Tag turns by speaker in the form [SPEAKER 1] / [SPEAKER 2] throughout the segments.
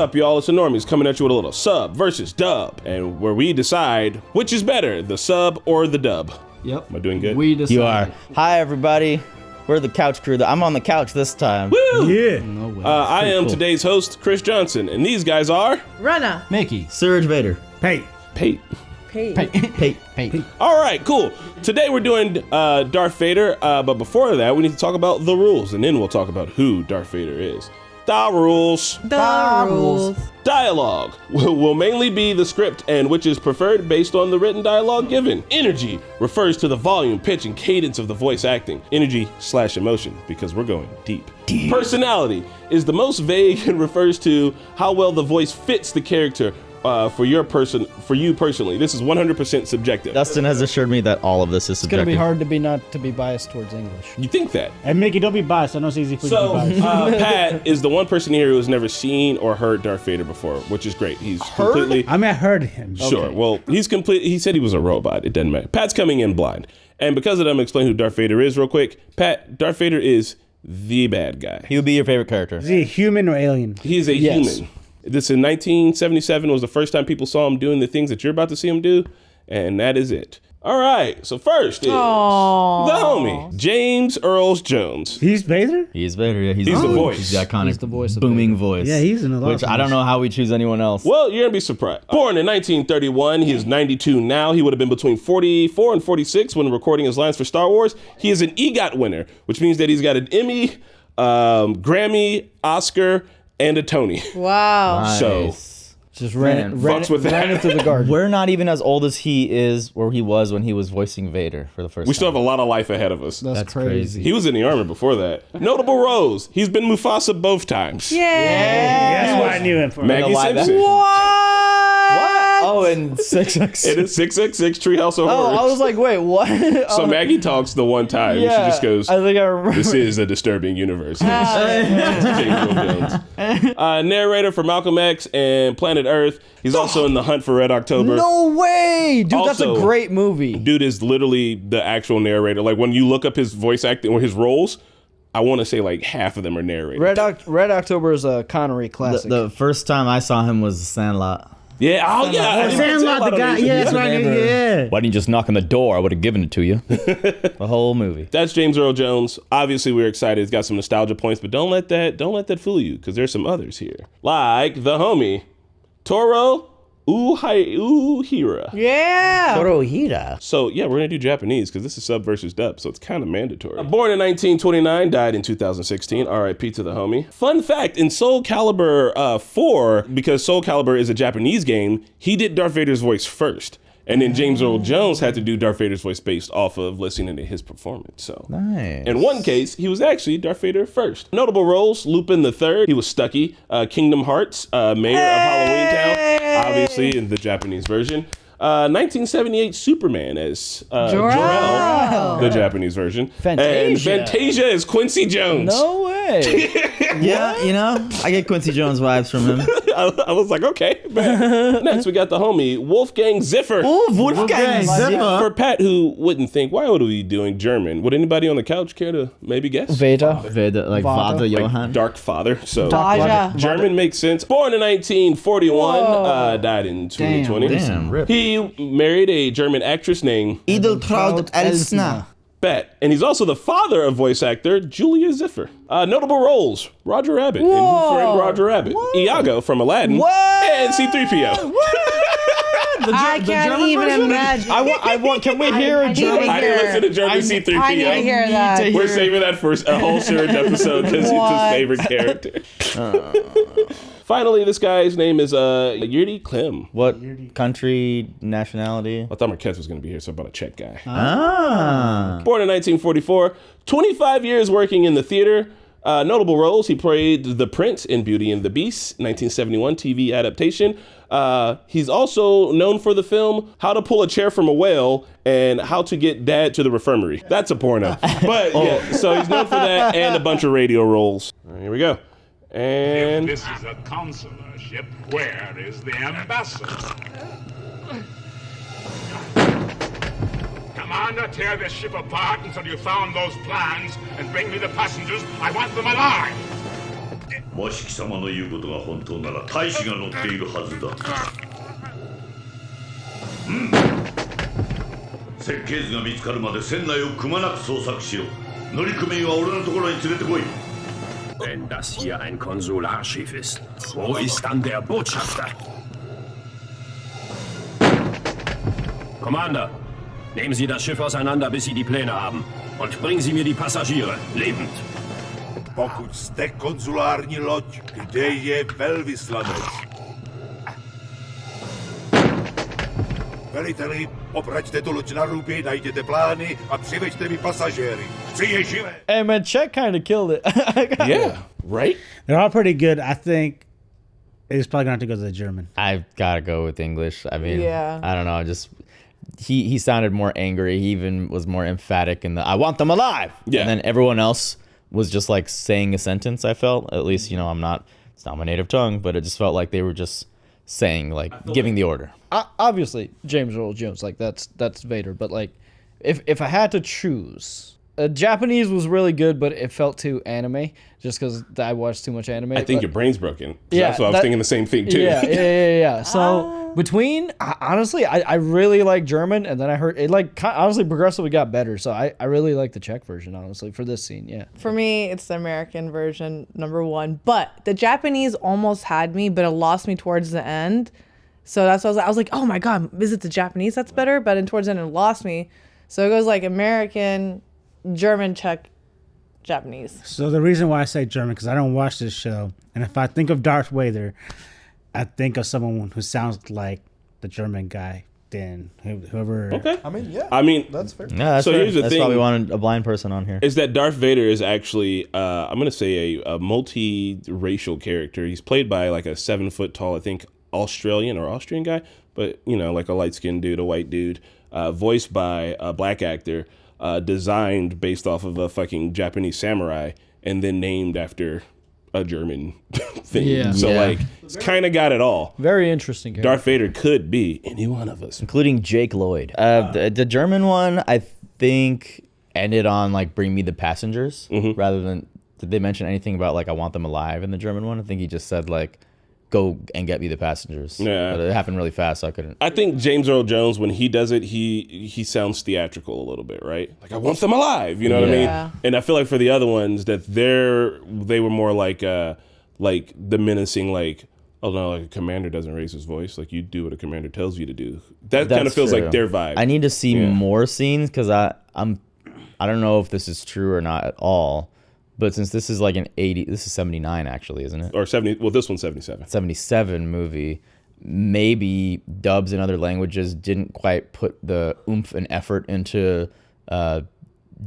[SPEAKER 1] up, y'all? It's the Normies coming at you with a little sub versus dub, and where we decide which is better, the sub or the dub.
[SPEAKER 2] Yep.
[SPEAKER 1] Am I doing good?
[SPEAKER 2] We decide.
[SPEAKER 3] You are.
[SPEAKER 4] Hi, everybody. We're the couch crew. I'm on the couch this time.
[SPEAKER 1] Woo!
[SPEAKER 3] Yeah.
[SPEAKER 2] No way.
[SPEAKER 1] I am today's host, Chris Johnson, and these guys are
[SPEAKER 5] Runner.
[SPEAKER 2] Mickey.
[SPEAKER 4] Surge Vader.
[SPEAKER 3] Pate.
[SPEAKER 1] Pate.
[SPEAKER 4] Pate.
[SPEAKER 1] All right, cool. Today we're doing Darth Vader, but before that, we need to talk about the rules, and then we'll talk about who Darth Vader is. The rules.
[SPEAKER 5] The rules.
[SPEAKER 1] Dialogue will mainly be the script and which is preferred based on the written dialogue given. Energy refers to the volume, pitch, and cadence of the voice acting. Energy/emotion, because we're going deep. Personality is the most vague and refers to how well the voice fits the character for you personally. This is 100% subjective.
[SPEAKER 4] Dustin has assured me that all of this is
[SPEAKER 2] It's gonna
[SPEAKER 4] subjective.
[SPEAKER 2] be hard to be not to be biased towards English.
[SPEAKER 1] You think that?
[SPEAKER 3] And Mickey, don't be biased. I know it's easy for you to
[SPEAKER 1] So,
[SPEAKER 3] be biased.
[SPEAKER 1] Pat is the one person here who has never seen or heard Darth Vader before, which is great. He's completely...
[SPEAKER 3] I mean, I heard him.
[SPEAKER 1] Sure. Well, he said he was a robot. It doesn't matter. Pat's coming in blind. And because of that, I'm going to explain who Darth Vader is real quick. Pat, Darth Vader is the bad guy.
[SPEAKER 4] He would be your favorite character.
[SPEAKER 3] Is he a human or alien?
[SPEAKER 1] He is a
[SPEAKER 2] Yes.
[SPEAKER 1] human. This in 1977 was the first time people saw him doing the things that you're about to see him do. And that is it. All right. So first is the homie, James Earl Jones.
[SPEAKER 3] He's Vader?
[SPEAKER 4] He's Vader. Yeah,
[SPEAKER 1] He's the voice.
[SPEAKER 4] He's the iconic
[SPEAKER 2] He's the voice of
[SPEAKER 4] booming voice.
[SPEAKER 3] Yeah, he's in a lot
[SPEAKER 4] Which
[SPEAKER 3] of
[SPEAKER 4] I don't
[SPEAKER 3] things.
[SPEAKER 4] know how we choose anyone else.
[SPEAKER 1] Well, you're going to be surprised. Born in 1931, he is 92 now. He would have been between 44 and 46 when recording his lines for Star Wars. He is an EGOT winner, which means that he's got an Emmy, Grammy, Oscar, and a Tony.
[SPEAKER 5] Wow.
[SPEAKER 4] Nice.
[SPEAKER 1] So,
[SPEAKER 2] Just
[SPEAKER 1] fucks with
[SPEAKER 2] ran
[SPEAKER 1] that.
[SPEAKER 2] into the garden.
[SPEAKER 4] We're not even as old as he is, or he was when he was voicing Vader for the first
[SPEAKER 1] we
[SPEAKER 4] time.
[SPEAKER 1] still have a lot of life ahead of us.
[SPEAKER 2] That's
[SPEAKER 4] That's
[SPEAKER 2] crazy.
[SPEAKER 4] crazy.
[SPEAKER 1] He was in the army before that. Notable roles. He's been Mufasa both times.
[SPEAKER 5] Yay.
[SPEAKER 3] That's why I knew him for.
[SPEAKER 1] Maggie
[SPEAKER 4] live
[SPEAKER 1] Simpson.
[SPEAKER 4] Oh, and 666.
[SPEAKER 1] It is 666 Treehouse of
[SPEAKER 4] Oh,
[SPEAKER 1] Horrors.
[SPEAKER 4] I was like, wait, what?
[SPEAKER 1] So Maggie talks the one time. She just goes,
[SPEAKER 4] I think I remember.
[SPEAKER 1] "This is a disturbing universe." James Earl Jones. Narrator for Malcolm X and Planet Earth. He's also in The Hunt for Red October.
[SPEAKER 4] No way, dude! That's a
[SPEAKER 1] Also-
[SPEAKER 4] great movie.
[SPEAKER 1] Dude is literally the actual narrator. Like when you look up his voice acting or his roles, I want to say like half of them are narrated.
[SPEAKER 2] Red October is a Connery classic.
[SPEAKER 4] The first time I saw him was Sandlot.
[SPEAKER 1] Yeah, I didn't even say
[SPEAKER 3] Sandlot,
[SPEAKER 1] a lot
[SPEAKER 3] the guy.
[SPEAKER 1] on this.
[SPEAKER 3] Yeah, that's right. Yeah.
[SPEAKER 4] Why didn't you just knock on the door? I would have given it to you. The whole movie.
[SPEAKER 1] That's James Earl Jones. Obviously, we're excited. He's got some nostalgia points, but don't let that fool you, because there's some others here, like the homie Toro Uhira.
[SPEAKER 5] Yeah.
[SPEAKER 4] Torohira.
[SPEAKER 1] So yeah, we're gonna do Japanese because this is sub versus dub, so it's kind of mandatory. Born in 1929, died in 2016. R.I.P. to the homie. Fun fact: in Soul Calibur 4, because Soul Calibur is a Japanese game, he did Darth Vader's voice first, and then James Earl Jones had to do Darth Vader's voice based off of listening to his performance. So
[SPEAKER 4] Nice.
[SPEAKER 1] in one case, he was actually Darth Vader first. Notable roles: Lupin III. He was Stucky. Kingdom Hearts, Mayor of Halloween Town, obviously in the Japanese version. 1978 Superman as Jor-El, the Japanese version.
[SPEAKER 2] Fantasia.
[SPEAKER 1] And Fantasia is Quincy Jones.
[SPEAKER 2] No way.
[SPEAKER 4] Yeah, you know, I get Quincy Jones vibes from him.
[SPEAKER 1] I was like, okay. Man. Next, we got the homie Wolfgang Ziffer.
[SPEAKER 4] Oh, Wolfgang
[SPEAKER 3] Ziffer.
[SPEAKER 1] For Pat, who wouldn't think, why would we be doing German? Would anybody on the couch care to maybe guess?
[SPEAKER 2] Vader.
[SPEAKER 4] Vader, like
[SPEAKER 2] Vater.
[SPEAKER 4] Vater Johann.
[SPEAKER 1] Dark Father. So
[SPEAKER 5] Vaja.
[SPEAKER 1] German makes sense. Born in 1941, died in 2020.
[SPEAKER 4] Damn, rip.
[SPEAKER 1] He married a German actress named
[SPEAKER 4] Edeltraud Elsner.
[SPEAKER 1] Bet, and he's also the father of voice actor Julia Ziffer. Notable roles: Roger Rabbit in Who Framed Roger Rabbit, Iago from Aladdin, and C-3PO.
[SPEAKER 5] I can't even imagine.
[SPEAKER 4] I want. Can we hear a German?
[SPEAKER 1] I didn't listen to German C-3PO.
[SPEAKER 5] I need to hear that.
[SPEAKER 1] We're saving that for a whole Surge episode because it's his
[SPEAKER 5] What?
[SPEAKER 1] favorite character. Finally, this guy's name is Yuri Klim.
[SPEAKER 4] What country, nationality?
[SPEAKER 1] I thought Marquez was going to be here, so I'm about a Czech guy.
[SPEAKER 4] Ah.
[SPEAKER 1] Born in 1944, 25 years working in the theater. Notable roles: he played the Prince in Beauty and the Beast, 1971 TV adaptation. He's also known for the film How to Pull a Chair from a Whale and How to Get Dad to the Refirmary. That's a porno. But yeah, so he's known for that and a bunch of radio roles. All right, here we go. And
[SPEAKER 6] If this is a consular ship, where is the ambassador? Commander, tear this ship apart until you found those plans and bring me the passengers. I want them alive.
[SPEAKER 7] もし貴様の言うことが本当なら大使が乗っているはずだ。設計図が見つかるまで船内をくまなく捜索しろ。乗組員は俺のところに連れてこい。
[SPEAKER 6] Wenn das hier ein Konsularschiff ist, wo ist dann der Botschafter? Commander, nehmen Sie das Schiff auseinander, bis Sie die Pläne haben. Und bringen Sie mir die Passagiere, lebend.
[SPEAKER 8] Pokud jste konzulární loď, kde je velvyslanec? Veliteli, obraťte tu loď na ruby, najděte plány a přiveďte mi pasažéry. Chci je živé!
[SPEAKER 2] Hey man, Czech kind of killed it.
[SPEAKER 1] Yeah, right?
[SPEAKER 3] They're all pretty good. I think it's probably going to have to go to the German.
[SPEAKER 4] I've got to go with English. I mean,
[SPEAKER 5] Yeah.
[SPEAKER 4] I don't know. Just he sounded more angry. He even was more emphatic in the "I want them alive."
[SPEAKER 1] Yeah.
[SPEAKER 4] And then everyone else was just like saying a sentence. I felt, at least, you know, it's not my native tongue, but it just felt like they were just saying, like, giving the order.
[SPEAKER 2] Obviously, James Earl Jones, like that's Vader. But like, if I had to choose, Japanese was really good, but it felt too anime, just because I watched too much anime.
[SPEAKER 1] I think your brain's broken. Yeah, that's why I was thinking the same thing too.
[SPEAKER 2] Yeah. So between, honestly, I really like German, and then I heard it honestly progressively got better. So I really like the Czech version, honestly, for this scene. Yeah.
[SPEAKER 5] For me, it's the American version, number one. But the Japanese almost had me, but it lost me towards the end. So that's what I was like, oh my God, is it the Japanese that's better? But then towards the end, it lost me. So it goes like American, German, Czech, Japanese.
[SPEAKER 3] So the reason why I say German, because I don't watch this show, and if I think of Darth Vader, I think of someone who sounds like the German guy. Then whoever.
[SPEAKER 1] Okay.
[SPEAKER 2] I mean, yeah.
[SPEAKER 1] I mean,
[SPEAKER 2] that's fair.
[SPEAKER 4] Yeah, that's
[SPEAKER 1] So
[SPEAKER 4] fair.
[SPEAKER 1] here's the
[SPEAKER 4] That's
[SPEAKER 1] thing.
[SPEAKER 4] why we wanted a blind person on here.
[SPEAKER 1] is that Darth Vader is actually, I'm going to say a multi-racial character. He's played by like a 7 foot tall, I think, Australian guy, but, you know, like a light-skinned dude, a white dude, voiced by a black actor, designed based off of a fucking Japanese samurai, and then named after a German thing.
[SPEAKER 2] Yeah.
[SPEAKER 1] So,
[SPEAKER 4] Yeah.
[SPEAKER 1] like, it's kind of got it all.
[SPEAKER 2] Very interesting character.
[SPEAKER 1] Darth Vader could be any one of us.
[SPEAKER 4] Including Jake Lloyd. The German one, I think, ended on like "Bring me the passengers" rather than. Did they mention anything about like "I want them alive" in the German one? I think he just said like, "Go and get me the passengers."
[SPEAKER 1] Yeah.
[SPEAKER 4] But it happened really fast, so I couldn't.
[SPEAKER 1] I think James Earl Jones, when he does it, he sounds theatrical a little bit, right? Like, I want them alive, you know what I
[SPEAKER 5] Yeah.
[SPEAKER 1] mean? And I feel like for the other ones that they were more like the menacing, like, oh no, like a commander doesn't raise his voice, like you do what a commander tells you to do. That kind of
[SPEAKER 4] That's
[SPEAKER 1] feels
[SPEAKER 4] true.
[SPEAKER 1] like their vibe.
[SPEAKER 4] I need to see more scenes because I don't know if this is true or not at all. But since this is like this is 79 actually, isn't it?
[SPEAKER 1] Or 70. Well, this one's 77.
[SPEAKER 4] 77 movie. Maybe dubs in other languages didn't quite put the oomph and effort into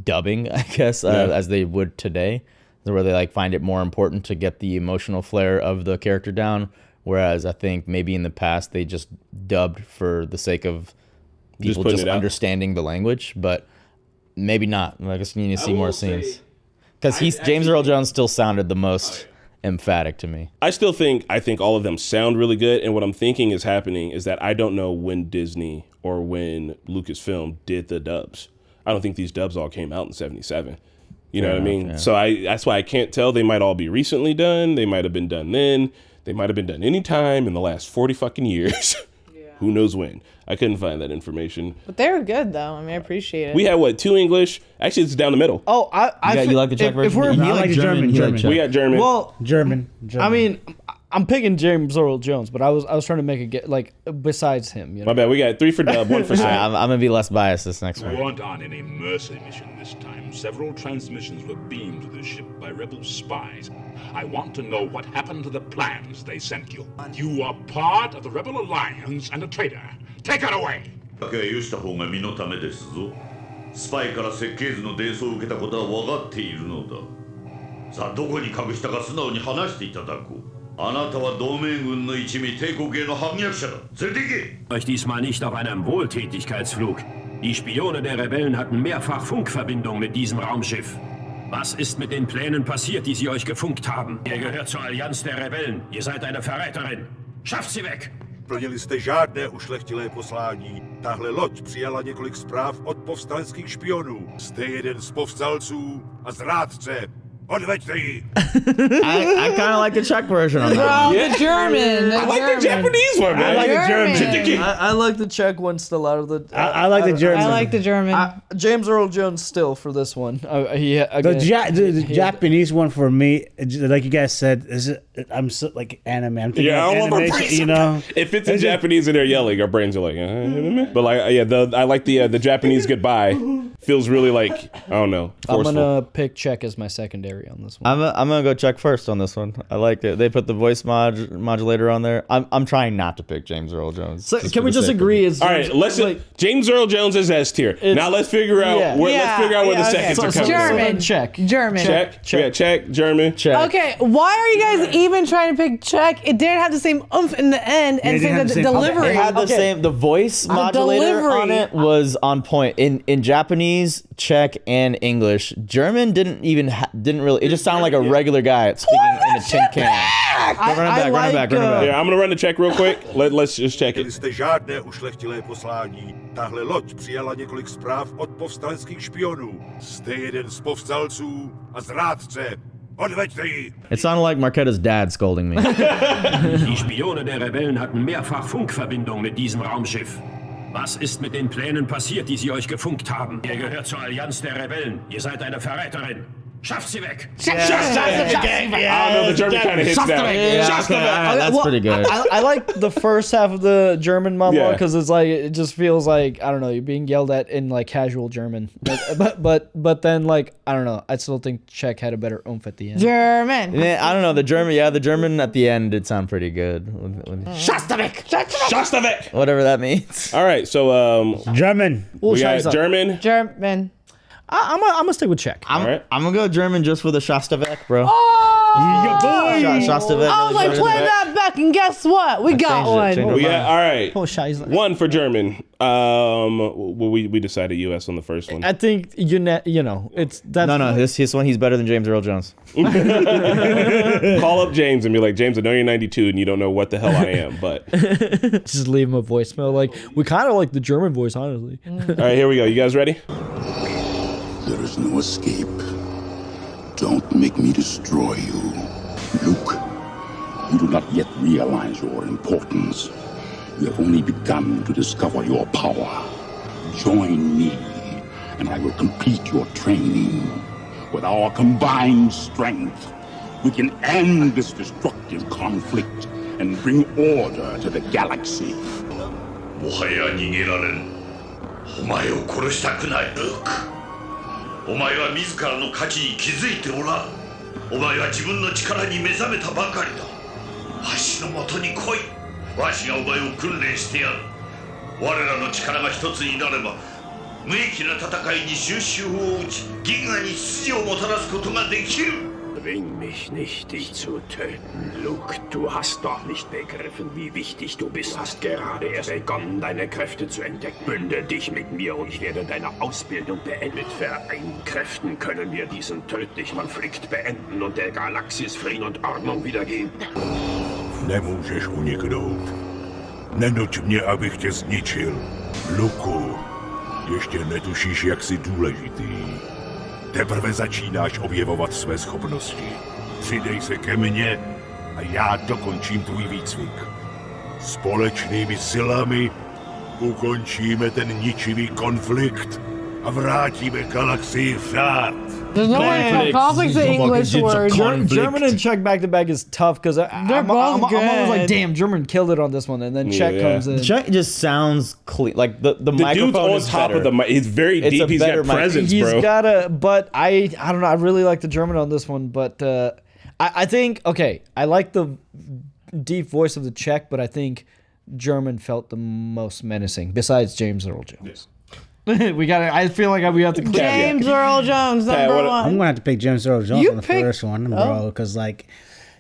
[SPEAKER 4] dubbing, I guess, as they would today, where they like find it more important to get the emotional flair of the character down. Whereas I think maybe in the past they just dubbed for the sake of people
[SPEAKER 1] putting
[SPEAKER 4] just
[SPEAKER 1] it out.
[SPEAKER 4] understanding the language, but maybe not. I guess you need to see more scenes. Because James Earl Jones still sounded the most emphatic to me.
[SPEAKER 1] I think all of them sound really good, and what I'm thinking is happening is that I don't know when Disney or when Lucasfilm did the dubs. I don't think these dubs all came out in 77. You know what I mean?
[SPEAKER 4] Yeah.
[SPEAKER 1] So that's why I can't tell. They might all be recently done. They might have been done then. They might have been done any time in the last 40 fucking years. Who knows when? I couldn't find that information.
[SPEAKER 5] But they were good, though. I mean, I appreciate it.
[SPEAKER 1] We had 2 English? Actually, it's down the middle.
[SPEAKER 2] Oh,
[SPEAKER 4] You like the Czech version?
[SPEAKER 2] If we're,
[SPEAKER 3] I like German.
[SPEAKER 1] We got German.
[SPEAKER 2] well,
[SPEAKER 3] German.
[SPEAKER 2] I mean, I'm picking James Earl Jones, but I was trying to make it like besides him. You know?
[SPEAKER 1] My bad. We got 3 for dub, 1 for
[SPEAKER 4] All right,
[SPEAKER 1] sound.
[SPEAKER 4] I'm gonna be less biased this next
[SPEAKER 6] We
[SPEAKER 4] one.
[SPEAKER 6] weren't on any mercy mission this time. Several transmissions were beamed to the ship by rebel spies. I want to know what happened to the plans they sent you. You are part of the rebel alliance and a traitor. Take it away!
[SPEAKER 7] だけは許した方が身のためですぞ。スパイから設計図の伝送を受けたことは分かっているのだ。さあ、どこに隠したか素直に話していただこう。あなたは同盟軍の一味帝国への反逆者だ。連れて行け！
[SPEAKER 6] Euch diesmal nicht auf einem Wohltätigkeitsflug. Die Spione der Rebellen hatten mehrfach Funkverbindung mit diesem Raumschiff. Was ist mit den Plänen passiert, die sie euch gefunkt haben? Ihr gehört zur Allianz der Rebellen. Ihr seid eine Verräterin. Schafft sie weg!
[SPEAKER 8] Plnili jste žádné ušlechtilé poslání. Tahle loď přijala několik zpráv od povstaleckých špionů. Jste jeden z povstalců a zrádce. Odveďte ji!
[SPEAKER 4] I kind of like the Czech version on that.
[SPEAKER 5] Bro, the German.
[SPEAKER 1] I like the Japanese one, man.
[SPEAKER 3] I like the German.
[SPEAKER 5] German.
[SPEAKER 2] I like the Czech one still out of the.
[SPEAKER 3] I like the German.
[SPEAKER 5] I like the German.
[SPEAKER 2] James Earl Jones still for this one.
[SPEAKER 3] The Japanese one for me, like you guys said, I'm so like anime. I'm thinking
[SPEAKER 1] Yeah,
[SPEAKER 3] of
[SPEAKER 1] all of our
[SPEAKER 3] animation,
[SPEAKER 1] brains.
[SPEAKER 3] you know.
[SPEAKER 1] If it's in Japanese and they're yelling, our brains are like, but like, yeah, I like the Japanese goodbye. Feels really like, I don't know, forceful.
[SPEAKER 2] I'm gonna pick Czech as my secondary on this one.
[SPEAKER 4] I'm gonna go Czech first on this one. I liked it. They put the voice modulator on there. I'm trying not to pick James Earl Jones.
[SPEAKER 2] So can we just agree? It's
[SPEAKER 1] All right, let's James Earl Jones is S tier. Now let's figure out where the seconds are coming
[SPEAKER 5] German.
[SPEAKER 1] from.
[SPEAKER 2] Czech.
[SPEAKER 5] German.
[SPEAKER 1] Czech, yeah, Czech, German.
[SPEAKER 4] Czech.
[SPEAKER 5] Okay, why are you guys even trying to pick Czech? It didn't have the same oomph in the end and
[SPEAKER 3] it didn't
[SPEAKER 5] say
[SPEAKER 3] have
[SPEAKER 5] the
[SPEAKER 3] the same-
[SPEAKER 5] delivery.
[SPEAKER 4] It had the same. The voice modulator
[SPEAKER 5] delivery.
[SPEAKER 4] on it was on point. In Japanese, Czech, and English, German didn't really. It just sounded like a regular guy speaking in a tin can. Run it back.
[SPEAKER 1] Yeah, I'm gonna run the check real quick. Let's just check
[SPEAKER 8] Měli
[SPEAKER 1] it.
[SPEAKER 8] jste žádné ušlechtilé poslání. Tahle loď přijala několik zpráv od povstaleckých špionů. Jste jeden z povstalců a zrádce. Odveďte ji!
[SPEAKER 4] It sounded like Marquetta's dad scolding me.
[SPEAKER 6] Die Spione der Rebellen hatten mehrfach Funkverbindung mit diesem Raumschiff. Was ist mit den Plänen passiert, die sie euch gefunkt haben? Ihr gehört zur Allianz der Rebellen. Ihr seid eine Verräterin. Schafft sie weg!
[SPEAKER 1] I don't know, the German kind of hits that.
[SPEAKER 4] That's pretty good.
[SPEAKER 2] I like the first half of the German monologue
[SPEAKER 1] Yeah.
[SPEAKER 2] because it's like it just feels like I don't know you're being yelled at in like casual German, but then like I don't know I still think Czech had a better oomph at the end.
[SPEAKER 5] German.
[SPEAKER 4] Yeah, I don't know, the German at the end did sound pretty good.
[SPEAKER 1] Shostovik!
[SPEAKER 4] Whatever that means.
[SPEAKER 1] All right, so
[SPEAKER 3] German.
[SPEAKER 1] we got German.
[SPEAKER 5] German.
[SPEAKER 2] I'm gonna stick with Czech.
[SPEAKER 4] I'm gonna go German just for the Shostovek, bro.
[SPEAKER 5] Oh!
[SPEAKER 4] Shostovek.
[SPEAKER 5] I was like, play that back, and guess what? We got one.
[SPEAKER 1] We got, all right.
[SPEAKER 2] Oh, Scheiße.
[SPEAKER 1] One for German. Well, we decided U.S. on the first one.
[SPEAKER 2] I think you know it's that.
[SPEAKER 4] No, this one he's better than James Earl Jones.
[SPEAKER 1] Call up James and be like, James, I know you're 92 and you don't know what the hell I am, but
[SPEAKER 2] Just leave him a voicemail. Like we kind of like the German voice, honestly.
[SPEAKER 1] all right, here we go. You guys ready?
[SPEAKER 9] There is no escape. Don't make me destroy you. Luke, you do not yet realize your importance. You have only begun to discover your power. Join me, and I will complete your training. With our combined strength, we can end this destructive conflict and bring order to the galaxy.
[SPEAKER 7] もはや逃げられん。お前を殺したくない、ルーク。お前は自らの価値に気づいておらん。お前は自分の力に目覚めたばかりだ。わしのもとに来い。わしがお前を訓練してやる。我らの力が一つになれば、無益な戦いに終止符を打ち、銀河に秩序をもたらすことができる。
[SPEAKER 10] Zwing mich nicht, dich zu töten, Luke. Du hast doch nicht begriffen, wie wichtig du bist. Hast gerade erst begonnen, deine Kräfte zu entdecken. Bünde dich mit mir und ich werde deine Ausbildung beenden. Mit vereinten Kräften können wir diesen tödlichen Konflikt beenden und der Galaxis Frieden und Ordnung wiedergeben.
[SPEAKER 8] Nemůžeš uniknout. Nenuť mě, abych tě zničil. Luku, ještě netušíš, jak jsi důležitý. Teprve začínáš objevovat své schopnosti. Přidej se ke mně a já dokončím tvůj výcvik. Společnými silami ukončíme ten ničivý konflikt a vrátíme galaxii řád.
[SPEAKER 5] There's no way for conflict's an English word.
[SPEAKER 2] German and Czech back to back is tough because I'm always like,
[SPEAKER 5] good.
[SPEAKER 2] damn, German killed it on this one, and then Czech comes in.
[SPEAKER 4] Czech just sounds clean. Like the
[SPEAKER 1] The
[SPEAKER 4] microphone
[SPEAKER 1] dude's on
[SPEAKER 4] is
[SPEAKER 1] top
[SPEAKER 4] better.
[SPEAKER 1] of the mic. He's very
[SPEAKER 4] It's
[SPEAKER 1] deep.
[SPEAKER 4] a
[SPEAKER 1] He's
[SPEAKER 4] better
[SPEAKER 1] got
[SPEAKER 4] mic.
[SPEAKER 1] presence,
[SPEAKER 2] He's
[SPEAKER 1] bro.
[SPEAKER 2] gotta, but I don't know. I really like the German on this one, but I think okay. I like the deep voice of the Czech, but I think German felt the most menacing. Besides James Earl Jones, we got. I feel like we have to.
[SPEAKER 5] James Earl Jones, number
[SPEAKER 1] what-
[SPEAKER 5] one.
[SPEAKER 3] I'm gonna have to pick James Earl Jones
[SPEAKER 5] You
[SPEAKER 3] on the
[SPEAKER 5] pick-
[SPEAKER 3] first one, bro, because like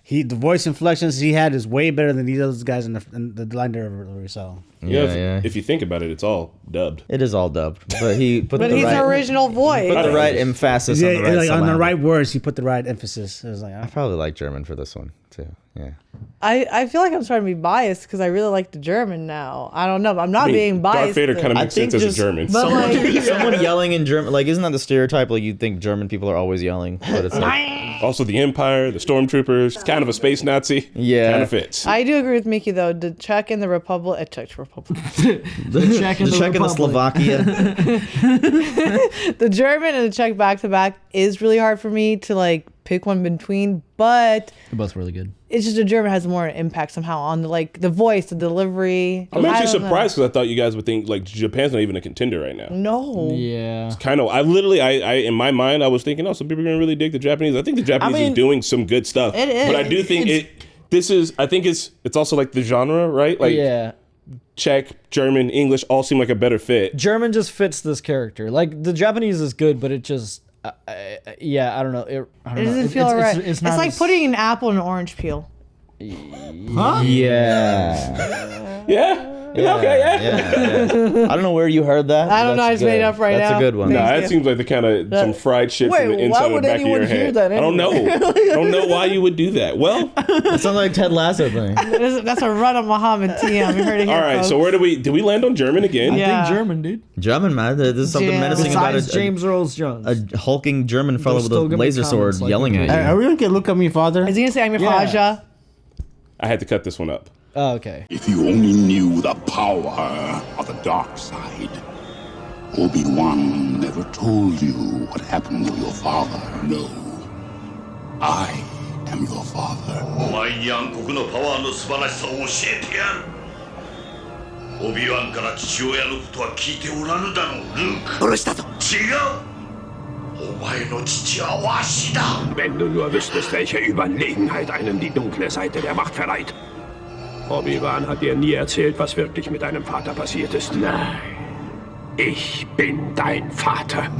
[SPEAKER 3] the voice inflections he had is way better than these other guys in the line delivery. So
[SPEAKER 1] Yeah, if you think about it, it's all dubbed.
[SPEAKER 4] It is all dubbed, but he put
[SPEAKER 5] But
[SPEAKER 4] the
[SPEAKER 5] he's
[SPEAKER 4] right,
[SPEAKER 5] original voice.
[SPEAKER 4] put the right emphasis
[SPEAKER 3] yeah,
[SPEAKER 4] on the right
[SPEAKER 3] like on the
[SPEAKER 4] syllable.
[SPEAKER 3] right words, he put the right emphasis. It was like
[SPEAKER 4] I probably like German for this one too. Yeah.
[SPEAKER 5] I feel like I'm starting to be biased because I really like the German now. I don't know. But I'm not being biased.
[SPEAKER 1] Darth Vader kind of makes sense as a German.
[SPEAKER 5] But like,
[SPEAKER 4] Someone yelling in German, like, isn't that the stereotype? Like, you think German people are always yelling, but it's like,
[SPEAKER 1] also the Empire, the Stormtroopers, kind of a space Nazi.
[SPEAKER 4] Yeah.
[SPEAKER 1] Kind of fits.
[SPEAKER 5] I do agree with Mickey though. The Czech and the Republic,
[SPEAKER 2] the Czech and
[SPEAKER 4] the Czech and the Slovakia.
[SPEAKER 5] the German and the Czech back to back is really hard for me to like pick one between, but
[SPEAKER 2] They're both really good.
[SPEAKER 5] it's just the German has more impact somehow on the voice, the delivery.
[SPEAKER 1] I'm actually
[SPEAKER 5] I don't know.
[SPEAKER 1] surprised because I thought you guys would think like Japan's not even a contender right now.
[SPEAKER 5] No.
[SPEAKER 2] Yeah.
[SPEAKER 1] Kind of. I in my mind I was thinking, oh, some people are gonna really dig the Japanese. I think the Japanese is doing some good stuff.
[SPEAKER 5] It is.
[SPEAKER 1] But I do think I think it's also like the genre, right? Like
[SPEAKER 2] Yeah.
[SPEAKER 1] Czech, German, English all seem like a better fit.
[SPEAKER 2] German just fits this character. Like the Japanese is good, but it just I don't know.
[SPEAKER 5] It doesn't feel right. It's
[SPEAKER 2] not
[SPEAKER 5] like
[SPEAKER 2] as-
[SPEAKER 5] putting an apple in an orange peel.
[SPEAKER 4] Yeah.
[SPEAKER 1] Yeah. Okay. Yeah.
[SPEAKER 4] I don't know where you heard that.
[SPEAKER 5] I don't know, I just made it up right
[SPEAKER 4] That's
[SPEAKER 5] now.
[SPEAKER 4] a good one.
[SPEAKER 1] Nah, that seems like the kind of some fried shit
[SPEAKER 2] Wait,
[SPEAKER 1] from the
[SPEAKER 2] why
[SPEAKER 1] inside of the
[SPEAKER 2] would
[SPEAKER 1] back of
[SPEAKER 2] anyone
[SPEAKER 1] your
[SPEAKER 2] hear
[SPEAKER 1] head.
[SPEAKER 2] that
[SPEAKER 1] I don't know. I don't know why you would do that. Well,
[SPEAKER 4] It sounds like a Ted Lasso thing.
[SPEAKER 5] That's a run on Muhammad TM. You heard it here,
[SPEAKER 1] all right.
[SPEAKER 5] folks.
[SPEAKER 1] So where did we land on German again?
[SPEAKER 5] Yeah.
[SPEAKER 2] I think German, dude.
[SPEAKER 4] German, man. There's something
[SPEAKER 5] Yeah.
[SPEAKER 4] menacing about
[SPEAKER 2] Besides
[SPEAKER 4] it.
[SPEAKER 2] James Earl Jones.
[SPEAKER 4] A hulking German fellow with a
[SPEAKER 2] still gonna be
[SPEAKER 4] laser sword
[SPEAKER 2] comments like
[SPEAKER 4] yelling
[SPEAKER 2] that.
[SPEAKER 4] at you.
[SPEAKER 3] Are we gonna get Look at Me, Father?
[SPEAKER 5] Is he gonna say I'm your
[SPEAKER 2] Yeah.
[SPEAKER 5] Faja?
[SPEAKER 1] I had to cut this one up.
[SPEAKER 2] Oh, okay.
[SPEAKER 9] If you only knew the power of the dark side. Obi-Wan never told you what happened to your father. No. I am your father.
[SPEAKER 7] お前に暗黒のパワーの素晴らしさを教えてやる。オビワンから父親のことは聞いておらぬだろう、ルーク。殺したぞ。違う。お前の父はわしだ。
[SPEAKER 10] Wenn du nur wüsstest, welche Überlegenheit einem die dunkle Seite der Macht verleiht. Obi-Wan hat dir nie erzählt, was wirklich mit deinem Vater passiert ist. Nein. Ich bin dein Vater.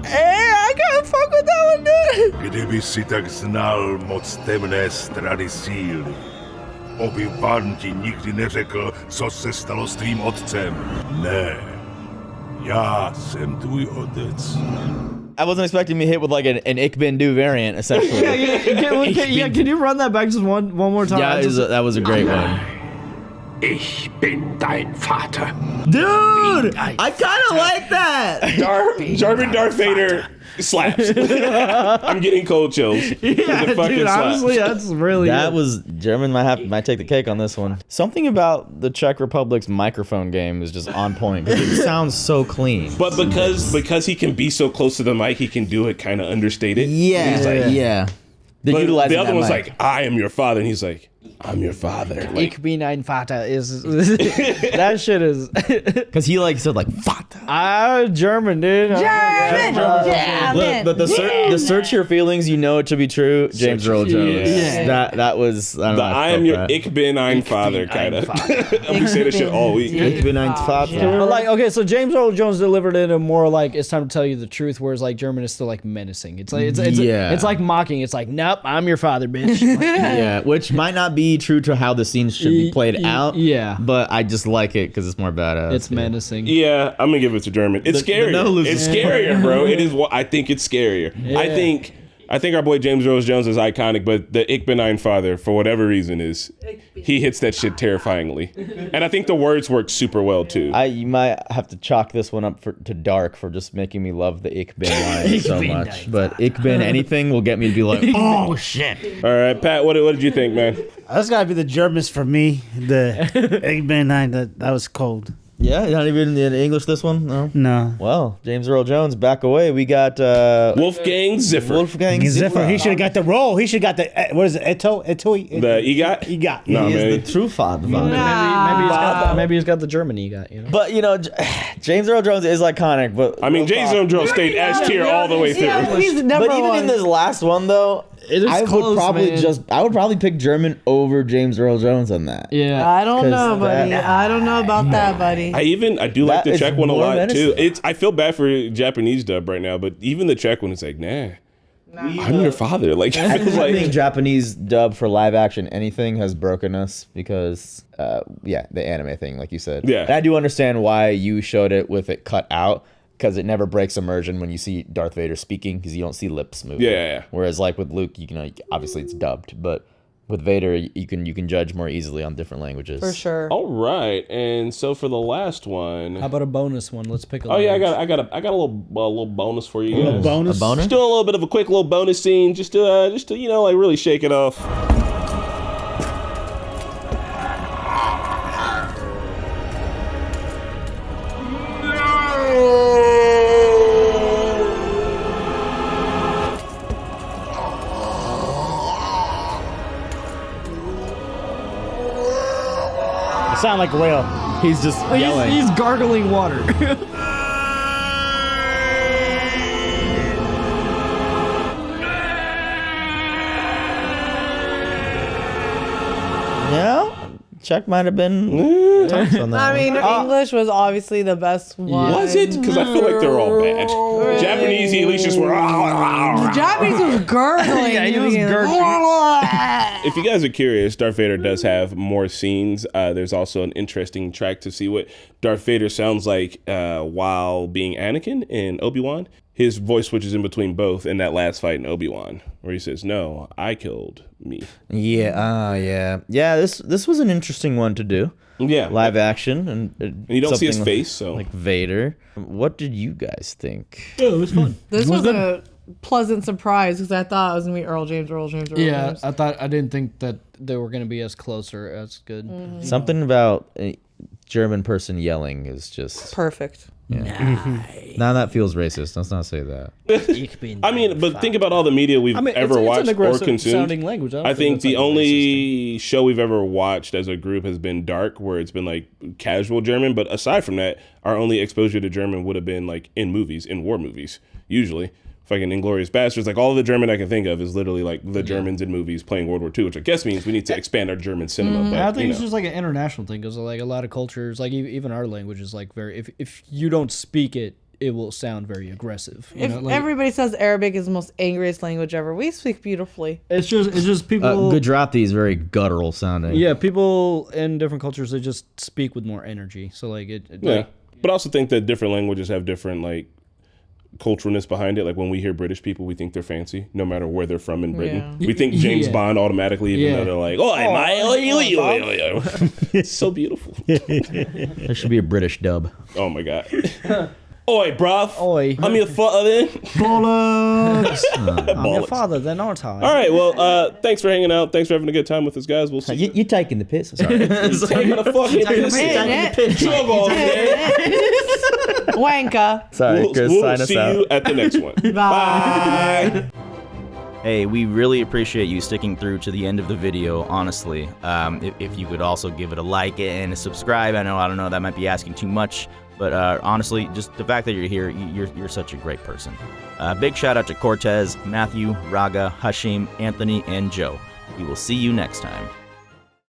[SPEAKER 5] Hey, I can't fuck with that one, dude.
[SPEAKER 8] Kdyby si tak znal moc temné strany síly. Obi-Wan ti nikdy neřekl, co se stalo s tvým otcem. Ne. Já jsem tvůj otec.
[SPEAKER 4] I wasn't expecting me hit with like an Ik Bin Du variant, essentially.
[SPEAKER 2] Can you run that back just one more time?
[SPEAKER 4] Yeah, that was a great one.
[SPEAKER 10] Ich bin dein Vater.
[SPEAKER 4] Dude, I kind of like that.
[SPEAKER 1] German Darth Vader slaps. I'm getting cold chills.
[SPEAKER 2] Yeah,
[SPEAKER 1] It fucking
[SPEAKER 2] dude,
[SPEAKER 1] slaps.
[SPEAKER 2] honestly, that's really
[SPEAKER 4] That
[SPEAKER 2] good.
[SPEAKER 4] was German might take the cake on this one. Something about the Czech Republic's microphone game is just on point. It sounds so clean.
[SPEAKER 1] But because he can be so close to the mic, he can do it kind of understated. He's like,
[SPEAKER 4] yeah.
[SPEAKER 1] but
[SPEAKER 4] utilizing
[SPEAKER 1] the other
[SPEAKER 4] that
[SPEAKER 1] one's
[SPEAKER 4] mic.
[SPEAKER 1] like, I am your father, and he's like, I'm your father. Like,
[SPEAKER 2] Ich bin ein Vater is that shit is
[SPEAKER 4] Because he like said like Vater.
[SPEAKER 2] German, dude.
[SPEAKER 5] German. Yeah,
[SPEAKER 4] Look, but the search your feelings, you know it to be true. James Earl Jones.
[SPEAKER 2] Yeah.
[SPEAKER 4] That was I don't know.
[SPEAKER 1] I am your Ich bin ein Father kind of. I'll be saying this shit all week.
[SPEAKER 4] Ich bin ein Vater.
[SPEAKER 2] But like, okay, so James Earl Jones delivered it in a more like it's time to tell you the truth, whereas like German is still like menacing. It's like it's like mocking. It's like, nope, I'm your father, bitch. Like,
[SPEAKER 4] Yeah, which might not be true to how the scenes should be played out.
[SPEAKER 2] yeah.
[SPEAKER 4] but I just like it because it's more badass.
[SPEAKER 2] it's menacing.
[SPEAKER 1] Yeah, I'm gonna give it to German. It's
[SPEAKER 4] The
[SPEAKER 1] scarier.
[SPEAKER 4] nose
[SPEAKER 1] It's
[SPEAKER 4] is-
[SPEAKER 1] scarier, bro. It is. I think it's scarier. I think our boy James Earl Jones is iconic, but the Ich bin ein Father, for whatever reason, he hits that shit terrifyingly. And I think the words work super well too.
[SPEAKER 4] You might have to chalk this one up to Dark for just making me love the Ich bin line so much. But Ich bin anything will get me to be like, oh shit.
[SPEAKER 1] All right, Pat, what did you think, man?
[SPEAKER 3] That's gotta be the Germans for me. The 8 that was cold.
[SPEAKER 4] Yeah, not even in English this one? No.
[SPEAKER 3] No.
[SPEAKER 4] Well, James Earl Jones back away. We got
[SPEAKER 1] Wolfgang Ziffer.
[SPEAKER 4] Wolfgang
[SPEAKER 3] Ziffer. He
[SPEAKER 4] Ziffer.
[SPEAKER 3] should have got the role. He should have got the what is it? Etoi.
[SPEAKER 1] The EGOT?
[SPEAKER 3] EGOT.
[SPEAKER 1] No,
[SPEAKER 4] He
[SPEAKER 1] man.
[SPEAKER 4] is the true father.
[SPEAKER 2] Maybe he's got the German you got, you know.
[SPEAKER 4] But you know, James Earl Jones is iconic. But
[SPEAKER 1] I mean, James Earl Jones stayed S tier all the way through.
[SPEAKER 5] Yeah, he's number
[SPEAKER 4] But even
[SPEAKER 5] one.
[SPEAKER 4] in this last one though,
[SPEAKER 2] It is
[SPEAKER 4] I
[SPEAKER 2] close,
[SPEAKER 4] would probably
[SPEAKER 2] man.
[SPEAKER 4] I would probably pick German over James Earl Jones on that.
[SPEAKER 2] Yeah.
[SPEAKER 5] I don't
[SPEAKER 4] 'Cause
[SPEAKER 5] know, buddy.
[SPEAKER 4] that-
[SPEAKER 5] I don't know about that, buddy.
[SPEAKER 1] I do like
[SPEAKER 4] That
[SPEAKER 1] the
[SPEAKER 4] is
[SPEAKER 1] Czech one a
[SPEAKER 4] more
[SPEAKER 1] lot too.
[SPEAKER 4] menacing.
[SPEAKER 1] I feel bad for Japanese dub right now, but even the Czech one is like, nah. I'm your father. Like, it feels
[SPEAKER 4] I think
[SPEAKER 1] like
[SPEAKER 4] Japanese dub for live action anything has broken us because, the anime thing, like you said.
[SPEAKER 1] Yeah.
[SPEAKER 4] And I do understand why you showed it with it cut out, because it never breaks immersion when you see Darth Vader speaking because you don't see lips moving.
[SPEAKER 1] Yeah.
[SPEAKER 4] Whereas like with Luke, you can obviously it's dubbed, but with Vader, you can judge more easily on different languages.
[SPEAKER 5] For sure.
[SPEAKER 1] All right, and so for the last one,
[SPEAKER 2] How about a bonus one? Let's pick a
[SPEAKER 1] oh yeah,
[SPEAKER 2] language.
[SPEAKER 1] I got a little bonus for you guys.
[SPEAKER 3] A little bonus.
[SPEAKER 4] A boner?
[SPEAKER 1] Just doing a little bit of a quick little bonus scene, just to like really shake it off.
[SPEAKER 3] It sound like a whale.
[SPEAKER 4] He's just yelling.
[SPEAKER 2] He's gargling water.
[SPEAKER 4] Yeah, Chuck might have been tough on that.
[SPEAKER 5] I mean, English was obviously the best one.
[SPEAKER 1] Was it? Because I feel like they're all bad. Japanese, he at least just were.
[SPEAKER 5] Japanese was gurgling.
[SPEAKER 2] Yeah, he was
[SPEAKER 1] If you guys are curious, Darth Vader does have more scenes. There's also an interesting track to see what Darth Vader sounds like while being Anakin in Obi-Wan. His voice switches in between both in that last fight in Obi-Wan, where he says, "No, I killed me."
[SPEAKER 4] Yeah. This was an interesting one to do.
[SPEAKER 1] Yeah,
[SPEAKER 4] Live action and
[SPEAKER 1] you don't see his
[SPEAKER 4] something
[SPEAKER 1] face, so
[SPEAKER 4] like Vader. What did you guys think?
[SPEAKER 2] It was fun.
[SPEAKER 5] This was a pleasant surprise because I thought it was gonna be Earl James.
[SPEAKER 2] Yeah, I didn't think that they were gonna be as close or as good.
[SPEAKER 4] Something about a German person yelling is just
[SPEAKER 5] Perfect.
[SPEAKER 4] Now that feels racist. Let's not say that.
[SPEAKER 1] I mean, but think about all the media we've ever watched
[SPEAKER 2] an
[SPEAKER 1] or
[SPEAKER 2] aggressive
[SPEAKER 1] consumed.
[SPEAKER 2] sounding language.
[SPEAKER 1] I think the only show we've ever watched as a group has been Dark, where it's been like casual German. But aside from that, our only exposure to German would have been like in movies, in war movies, usually. Fucking Inglourious Bastards, like all the German I can think of is literally like the Germans in movies playing World War II, which I guess means we need to expand our German cinema. But,
[SPEAKER 2] I think it's just like an international thing because like a lot of cultures, like even our language is like very. If you don't speak it, it will sound very aggressive. You know, like,
[SPEAKER 5] Everybody says Arabic is the most angriest language ever. We speak beautifully.
[SPEAKER 2] it's just people.
[SPEAKER 4] Gujarati is very guttural sounding.
[SPEAKER 2] Yeah, people in different cultures they just speak with more energy. So like
[SPEAKER 1] yeah. But I also think that different languages have different like culturalness behind it. Like when we hear British people, we think they're fancy, no matter where they're from in Britain.
[SPEAKER 5] Yeah.
[SPEAKER 1] We think James
[SPEAKER 2] Yeah.
[SPEAKER 1] Bond automatically, even though they're like, it's so beautiful.
[SPEAKER 4] There should be a British dub.
[SPEAKER 1] Oh my god. Oi, bruv.
[SPEAKER 2] Oi.
[SPEAKER 1] I'm your father then.
[SPEAKER 2] Bollocks. I'm your
[SPEAKER 1] Bollocks.
[SPEAKER 2] father, then aren't I?
[SPEAKER 1] All right, well, thanks for hanging out. Thanks for having a good time with us, guys. We'll see you.
[SPEAKER 4] You taking the piss? Sorry.
[SPEAKER 1] Taking a fucking piss. Jog off there.
[SPEAKER 5] Wanker.
[SPEAKER 4] Sorry, Chris.
[SPEAKER 1] We'll
[SPEAKER 4] Sign us
[SPEAKER 1] see
[SPEAKER 4] out.
[SPEAKER 1] you at the next one.
[SPEAKER 5] Bye.
[SPEAKER 11] Hey, we really appreciate you sticking through to the end of the video, honestly. If you could also give it a like and a subscribe. I don't know, that might be asking too much. But honestly, just the fact that you're here, you're such a great person. Big shout out to Cortez, Matthew, Raga, Hashim, Anthony, and Joe. We will see you next time.